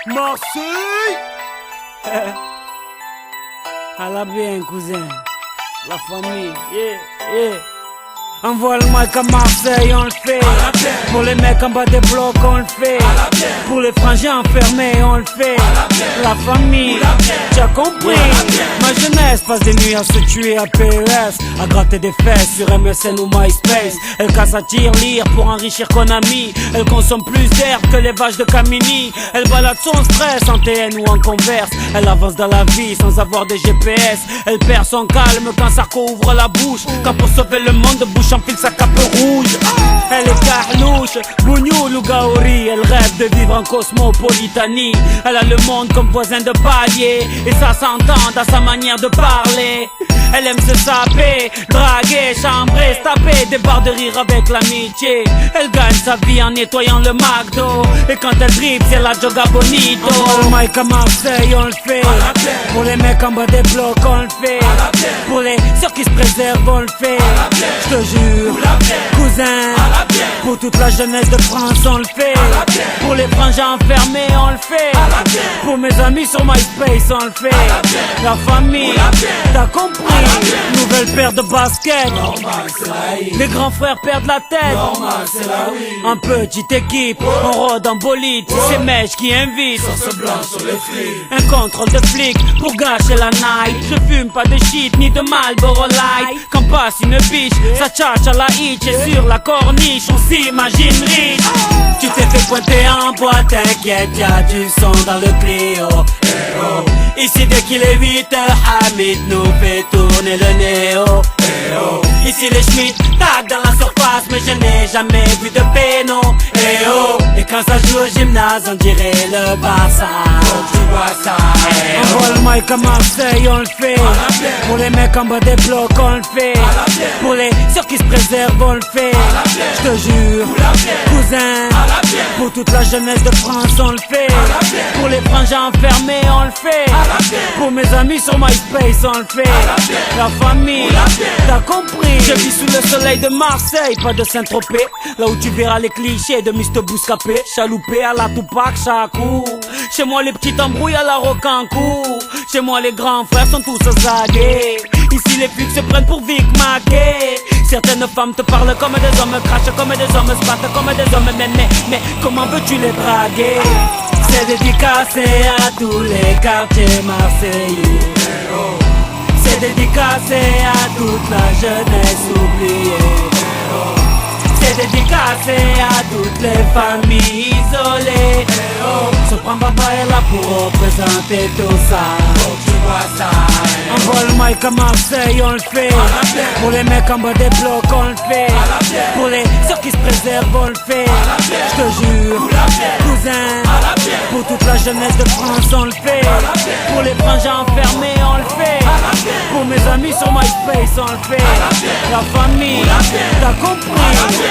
Marseille. À la bien, cousin. La famille, yeah. Envoie le mic à Marseille, on le fait. Pour les mecs en bas des blocs, on le fait. Pour les frangins enfermés, on le fait. La famille, tu as compris. Ma jeunesse passe des nuits à se tuer à PES, à gratter des fesses sur MSN ou MySpace. Elle casse à tir-lire pour enrichir Konami. Elle consomme plus d'herbe que les vaches de Camini. Elle balade son stress en TN ou en Converse. Elle avance dans la vie sans avoir de GPS. Elle perd son calme quand Sarko ouvre la bouche. Quand pour sauver le monde, bouche enfile sa cape rouge. Elle est carlouche, bougnoul ou gaori. Elle rêve de vivre en cosmopolitanie. Elle a le monde comme voisin de palier, et ça s'entend dans sa manière de parler. Elle aime se saper, draguer, chambrer, se taper des barres de rire avec l'amitié. Elle gagne sa vie en nettoyant le McDo, et quand elle dribble c'est la joga bonito. Le mic à Marseille on le fait. Pour les mecs en bas des blocs on le fait. Pour les ceux qui se préservent on le fait. Je te jure, cousin, pour toute la jeunesse de France on le fait. Pour les frangins enfermés on le fait. Pour mes amis sur MySpace on le fait. La famille, t'as compris. Nouvelle paire de baskets. Les grands frères perdent la tête. En petite équipe, on rôde en bolide. C'est Mèche qui invite. Un contrôle de flic pour gâcher la night. Je fume pas de shit ni de Marlboro Light. Quand passe une biche, ça tchatche à la hitch. Et sur la corniche, on s'imagine riche. Tu t'es fait pointer en boîte, t'inquiète, y'a du son dans le Clio. Ici dès qu'il est 8h, Hamid nous fait tourner le néo. Ici les Schmitt tac dans la surface, mais je n'ai jamais vu de péno. Et quand ça joue au gymnase, on dirait le Barça. Envoie le mic à Marseille, on le fait. Pour les mecs en bas des blocs, on le fait. Pour les ceux qui se préservent, on le fait. Je te jure, cousin, pour toute la jeunesse de France, on le fait. Pour les frangins enfermés, on le fait. Pour mes amis sur MySpace, on le fait. La famille, t'as compris. Je vis sous le soleil de Marseille, pas de Saint-Tropez. Là où tu verras les clichés de Mr. Bouscapé. Chaloupé à la Tupac, Chakou. Chez moi les petites embrouilles à la Rocancourt. Chez moi les grands frères sont tous zagués. Ici les flics se prennent pour Vic Mackey. Certaines femmes te parlent comme des hommes, crachent comme des hommes, se battent comme des hommes. Mais comment veux-tu les draguer? C'est dédicacé à tous les quartiers marseillais. C'est dédicacé à toute la jeunesse oubliée. C'est dédicacé à toutes les familles isolées. Se prend Baba est là pour représenter tout ça. Envoie le mic à Marseille, on le fait. Pour les mecs en bas des blocs, on le fait. Pour les ceux qui se préservent, on le fait. Je te jure, cousin, pour toute la jeunesse de France, on le fait. Pour les frangins enfermés, on le fait. Pour mes amis sur MySpace, on le fait. La famille, t'as compris.